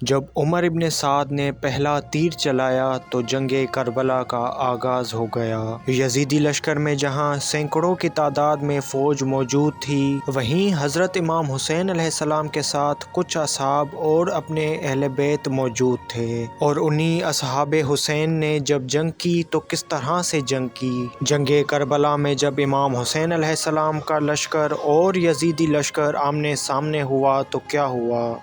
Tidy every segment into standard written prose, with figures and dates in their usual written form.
جب عمر ابن سعد نے پہلا تیر چلایا تو جنگ کربلا کا آغاز ہو گیا۔ یزیدی لشکر میں جہاں سینکڑوں کی تعداد میں فوج موجود تھی، وہیں حضرت امام حسین علیہ السلام کے ساتھ کچھ اصحاب اور اپنے اہل بیت موجود تھے، اور انہی اصحاب حسین نے جب جنگ کی تو کس طرح سے جنگ کی۔ جنگ کربلا میں جب امام حسین علیہ السلام کا لشکر اور یزیدی لشکر آمنے سامنے ہوا تو کیا ہوا؟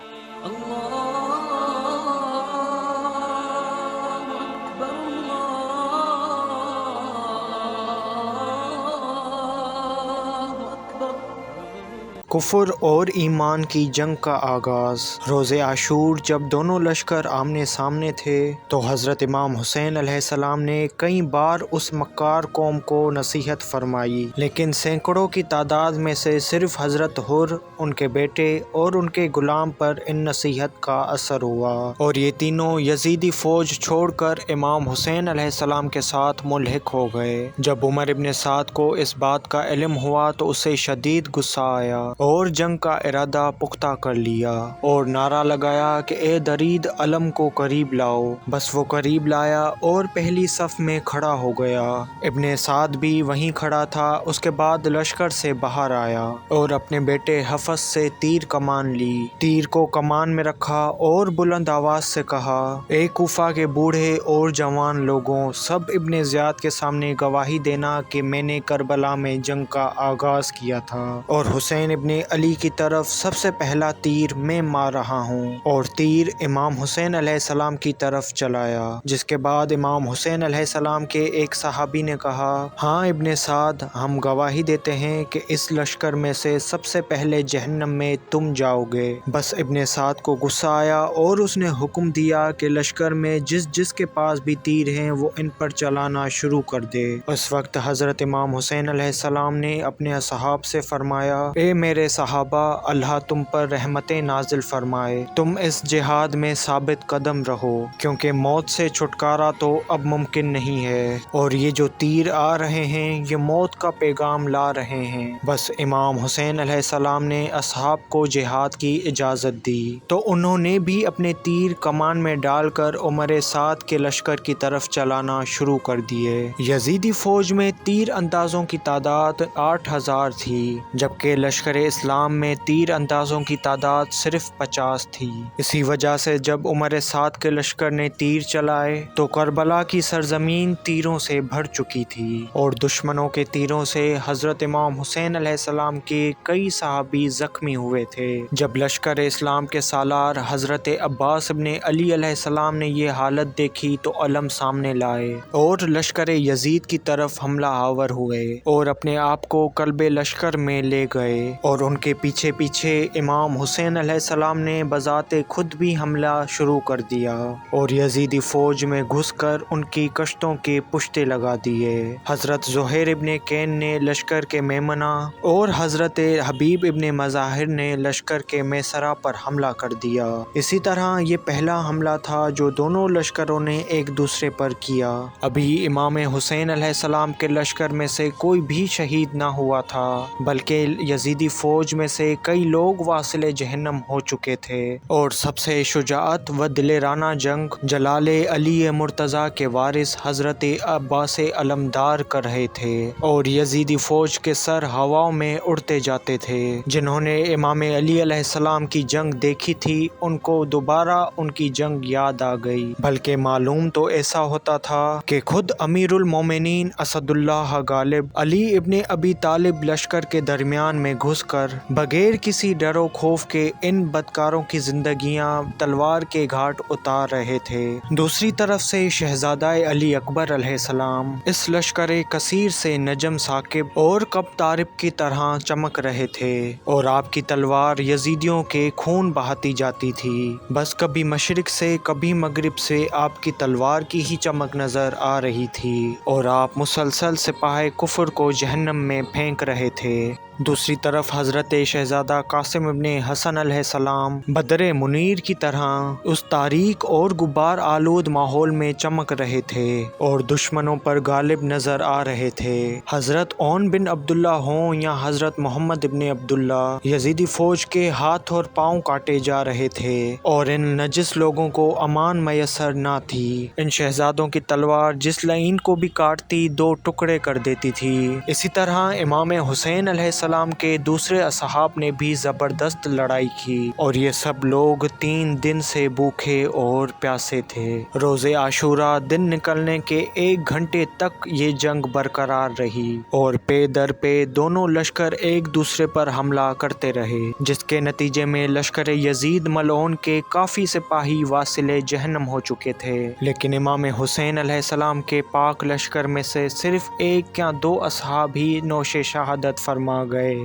کفر اور ایمان کی جنگ کا آغاز۔ روز عاشور جب دونوں لشکر آمنے سامنے تھے تو حضرت امام حسین علیہ السلام نے کئی بار اس مکار قوم کو نصیحت فرمائی، لیکن سینکڑوں کی تعداد میں سے صرف حضرت حر، ان کے بیٹے اور ان کے غلام پر ان نصیحت کا اثر ہوا، اور یہ تینوں یزیدی فوج چھوڑ کر امام حسین علیہ السلام کے ساتھ ملحق ہو گئے۔ جب عمر ابن سعد کو اس بات کا علم ہوا تو اسے شدید غصہ آیا اور جنگ کا ارادہ پختہ کر لیا، اور نعرہ لگایا کہ اے درید علم کو قریب لاؤ۔ بس وہ قریب لایا اور پہلی صف میں کھڑا ہو گیا۔ ابن سعد بھی وہیں کھڑا تھا۔ اس کے بعد لشکر سے باہر آیا اور اپنے بیٹے حفص سے تیر کمان لی، تیر کو کمان میں رکھا اور بلند آواز سے کہا، اے کوفہ کے بوڑھے اور جوان لوگوں، سب ابن زیاد کے سامنے گواہی دینا کہ میں نے کربلا میں جنگ کا آغاز کیا تھا، اور حسین ابن علی کی طرف سب سے پہلا تیر میں مار رہا ہوں، اور تیر امام حسین علیہ السلام کی طرف چلایا۔ جس کے بعد امام حسین علیہ السلام کے ایک صحابی نے کہا، ہاں ابن سعد، ہم گواہی دیتے ہیں کہ اس لشکر میں سے سب سے پہلے جہنم میں تم جاؤ گے۔ بس ابن سعد کو غصہ آیا اور اس نے حکم دیا کہ لشکر میں جس کے پاس بھی تیر ہیں وہ ان پر چلانا شروع کر دے۔ اس وقت حضرت امام حسین علیہ السلام نے اپنے اصحاب سے فرمایا، اے میرے صحابہ، اللہ تم پر رحمتیں نازل فرمائے، تم اس جہاد میں ثابت قدم رہو، کیونکہ موت سے چھٹکارا تو اب ممکن نہیں ہے، اور یہ جو تیر آ رہے ہیں یہ موت کا پیغام لا رہے ہیں۔ بس امام حسین علیہ السلام نے اصحاب کو جہاد کی اجازت دی تو انہوں نے بھی اپنے تیر کمان میں ڈال کر عمر سعد کے لشکر کی طرف چلانا شروع کر دیے۔ یزیدی فوج میں تیر اندازوں کی تعداد 8000 تھی، جبکہ لشکر اسلام میں تیر اندازوں کی تعداد صرف 50 تھی۔ اسی وجہ سے جب عمر سعد کے لشکر نے تیر چلائے تو کربلا کی سرزمین تیروں سے بھر چکی تھی، اور دشمنوں کے تیروں سے حضرت امام حسین علیہ السلام کے کئی صحابی زخمی ہوئے تھے۔ جب لشکر اسلام کے سالار حضرت عباس ابن علی علیہ السلام نے یہ حالت دیکھی تو علم سامنے لائے اور لشکر یزید کی طرف حملہ آور ہوئے، اور اپنے آپ کو قلب لشکر میں لے گئے، اور ان کے پیچھے پیچھے امام حسین علیہ السلام نے بذات خود بھی حملہ شروع کر دیا، اور یزیدی فوج میں گھس کر ان کی کشتوں کے پشتے لگا دیے۔ حضرت زہیر ابن کین نے لشکر کے میمنہ اور حضرت حبیب ابن مظاہر نے لشکر کے میسرہ پر حملہ کر دیا۔ اسی طرح یہ پہلا حملہ تھا جو دونوں لشکروں نے ایک دوسرے پر کیا۔ ابھی امام حسین علیہ السلام کے لشکر میں سے کوئی بھی شہید نہ ہوا تھا، بلکہ یزیدی فوج میں سے کئی لوگ واصل جہنم ہو چکے تھے، اور سب سے شجاعت و دلیرانہ جنگ جلال علی مرتضیٰ کے وارث حضرت عباس علمدار کر رہے تھے، اور یزیدی فوج کے سر ہواؤں میں اڑتے جاتے تھے۔ جنہوں نے امام علی علیہ السلام کی جنگ دیکھی تھی ان کو دوبارہ ان کی جنگ یاد آ گئی، بلکہ معلوم تو ایسا ہوتا تھا کہ خود امیر المومنین اسد اللہ غالب علی ابن ابی طالب لشکر کے درمیان میں گھس کر بغیر کسی ڈر و خوف کے ان بدکاروں کی زندگیاں تلوار کے گھاٹ اتار رہے تھے۔ دوسری طرف سے شہزادہ علی اکبر علیہ السلام اس لشکر کثیر سے نجم ثاقب اور کب طارق کی طرح چمک رہے تھے، اور آپ کی تلوار یزیدیوں کے خون بہاتی جاتی تھی۔ بس کبھی مشرق سے کبھی مغرب سے آپ کی تلوار کی ہی چمک نظر آ رہی تھی، اور آپ مسلسل سپاہ کفر کو جہنم میں پھینک رہے تھے۔ دوسری طرف حضرت شہزادہ قاسم ابن حسن علیہ السلام بدر منیر کی طرح اس تاریک اور غبار آلود ماحول میں چمک رہے تھے اور دشمنوں پر غالب نظر آ رہے تھے۔ حضرت عون بن عبداللہ ہوں یا حضرت محمد ابن عبداللہ، یزیدی فوج کے ہاتھ اور پاؤں کاٹے جا رہے تھے اور ان نجس لوگوں کو امان میسر نہ تھی۔ ان شہزادوں کی تلوار جس لعین کو بھی کاٹتی دو ٹکڑے کر دیتی تھی۔ اسی طرح امام حسین علیہ السلام کے دوسرے اصحاب نے بھی زبردست لڑائی کی اور یہ سب لوگ 3 دن سے بھوکے اور پیاسے تھے۔ روز عاشوراء دن نکلنے کے 1 گھنٹے تک یہ جنگ برقرار رہی اور پے در پے دونوں لشکر ایک دوسرے پر حملہ کرتے رہے، جس کے نتیجے میں لشکر یزید ملعون کے کافی سپاہی واصل جہنم ہو چکے تھے، لیکن امام حسین علیہ السلام کے پاک لشکر میں سے صرف 1 یا 2 اصحاب ہی نوش شہادت فرما گئے۔